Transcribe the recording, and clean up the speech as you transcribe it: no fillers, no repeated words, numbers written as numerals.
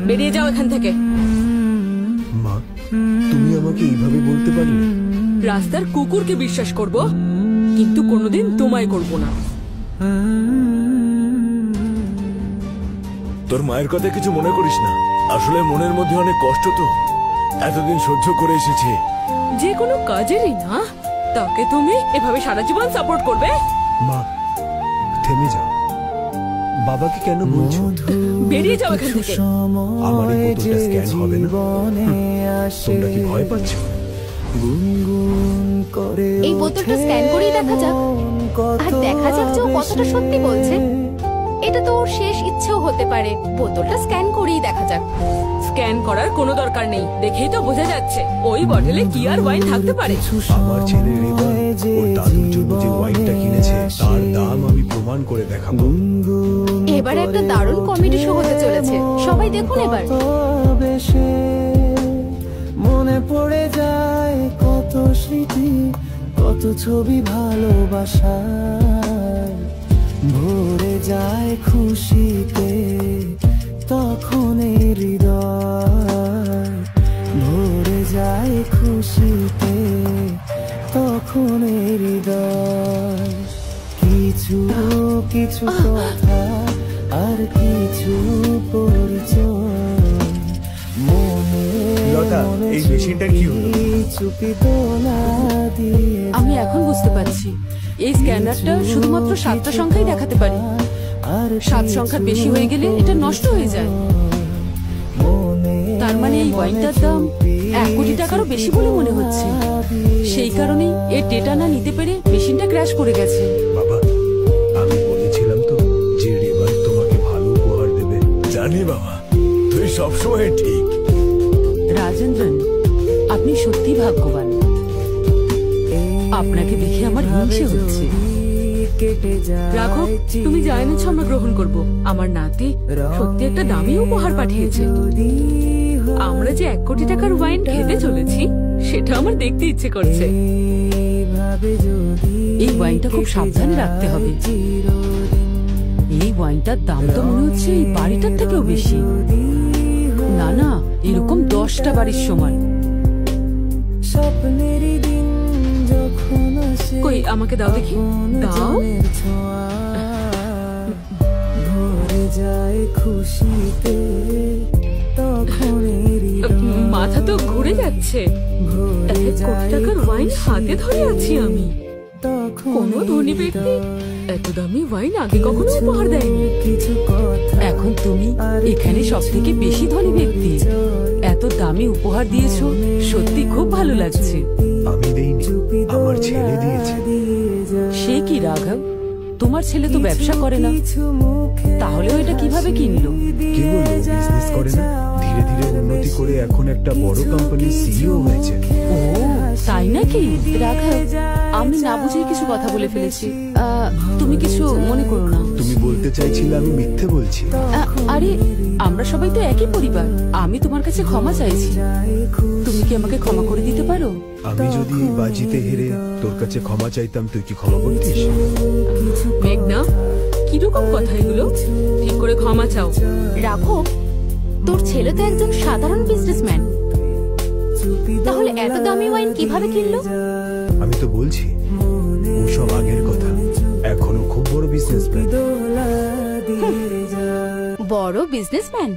বেরিয়ে যাও এখান থেকে। মা, তুমি আমাকে এইভাবে বলতে পারলে? রাস্তার কুকুরকে বিশ্বাস করব, কিন্তু কোনোদিন তোমায় করব না। তোর মায়ের কথা কিছু মনে করিস না, আসলে মনের মধ্যে অনেক কষ্ট, তো এতদিন সহ্য করে এসেছে। যে কোনো কাজেরই না, তাকে তুমি এভাবে সারা জীবন সাপোর্ট করবে? মা, থেমে যাও। বাবাকে কেন বলছো? বেরিয়ে যাও এখান থেকে। আমার এই বোতলটা স্ক্যান হবে না? তোমরা কি ভয় পাচ্ছ? এই বোতলটা স্ক্যান করেই দেখা যাক, আর দেখা যাক যে ও কতটা সত্যি বলছে। এটা তো ওর শেষ ইচ্ছেও হতে পারে। বোতলটা স্ক্যান করেই দেখা যাক। স্ক্যান করার কোনো দরকার নেই, দেখেই তো বোঝা যাচ্ছে ওই বটলে কি আর ওয়াইন থাকতে পারে। আমার ছেলে রেবান ওর দাদুর জন্য যে ওয়াইনটা কিনেছে তার দাম আমি প্রমাণ করে দেখাবো। এবার একটা দারুণ কমেডি শো হতে চলেছে, সবাই দেখুন এবার। মনে পড়ে যায় কত স্মৃতি, কত ছবি ভালোবাসায়, ভরে যায় খুশিতে তখন হৃদয়, ভরে যায় খুশিতে তখন হৃদয়। কিছু কিছু কথা আর কিছু পরিচয়, এই মেশিনটা কি হলো? আমি এখন বুঝতে পারছি, এই স্ক্যানারটা শুধুমাত্র 7টা সংখ্যাই দেখাতে পারে। 7 সংখ্যার বেশি হয়ে গেলে এটা নষ্ট হয়ে যায়। তার মানে এই ওয়াইনটার দাম 1 কোটি টাকারও বেশি বলে মনে হচ্ছে। সেই কারণেই এর ডেটা না নিতে পেরে মেশিনটা ক্র্যাশ করে গেছে। বাবা, আমি বলেছিলাম তো যে রেবান তোমাকে ভালো উপহার দেবে। জানি বাবা, তুই সবসময় ঠিক। রাজেন্দ্রন, আপনি সত্যি ভাগ্যবান। আপনাকে দেখে আমার হিংসে হচ্ছে। রাঘব, তুমি যা এনেছো আমরা গ্রহণ করব। আমার নাতি সত্যি একটা দামি উপহার পাঠিয়েছে। আমরা যে 1 কোটি টাকার ওয়াইন খেতে চলেছি সেটা আমার দেখতে ইচ্ছে করছে। এই ওয়াইনটা খুব সাবধানে রাখতে হবে। এই ওয়াইনটার দাম তো মনে হচ্ছে এই বাড়িটার থেকেও বেশি। না না, এরকম 10টা বাড়ির সমান। কই, আমাকে দাও দেখি। দাও। মাথা তো ঘুরে যাচ্ছে। 1 কোটি টাকার ওয়াইন হাতে ধরে আছি আমি। কোনো ধনী ব্যক্তি এত দামি ওয়াইন আগে কখনো উপহার দেয়নি। এখন তুমি এখানে সব থেকে বেশি ধনী ব্যক্তি। এত দামি উপহার দিয়েছো, সত্যি খুব ভালো লাগছে। আমি দেইনি, আমার ছেলে দিয়েছে। সে কি রাঘব, তোমার ছেলে তো ব্যবসা করে না, তাহলেও এটা কিভাবে কিনলো? কি বলবো, বিজনেস করে না, ধীরে ধীরে উন্নতি করে এখন একটা বড় কোম্পানির সিইও হয়েছে। ও তাই নাকি? রাঘব, আমি না বুঝে কিছু কথা বলে ফেলেছি, তুমি কিছু মনে করো না। তুমি বলতে চাইছিলে আমি মিথ্যে বলছি? আরে আমরা সবাই তো একই পরিবার। আমি তোমার কাছে ক্ষমা চাইছি, তুমি কি আমাকে ক্ষমা করে দিতে পারো? আমি যদি বাজিতে হেরে তোর কাছে ক্ষমা চাইতাম, তুই কি ক্ষমা করতিস? মেঘনা, কিরকম কথা এগুলো? ঠিক করে ক্ষমা চাও। রাঘব, তোর ছেলে তো একজন সাধারণ বিজনেসম্যান, তাহলে এত দামি ওয়াইন কিভাবে কিনলো? আমি তো বলছি ও সব আগের কথা, এখনো খুব বড় বিজনেসম্যান। বড় বিজনেসম্যান?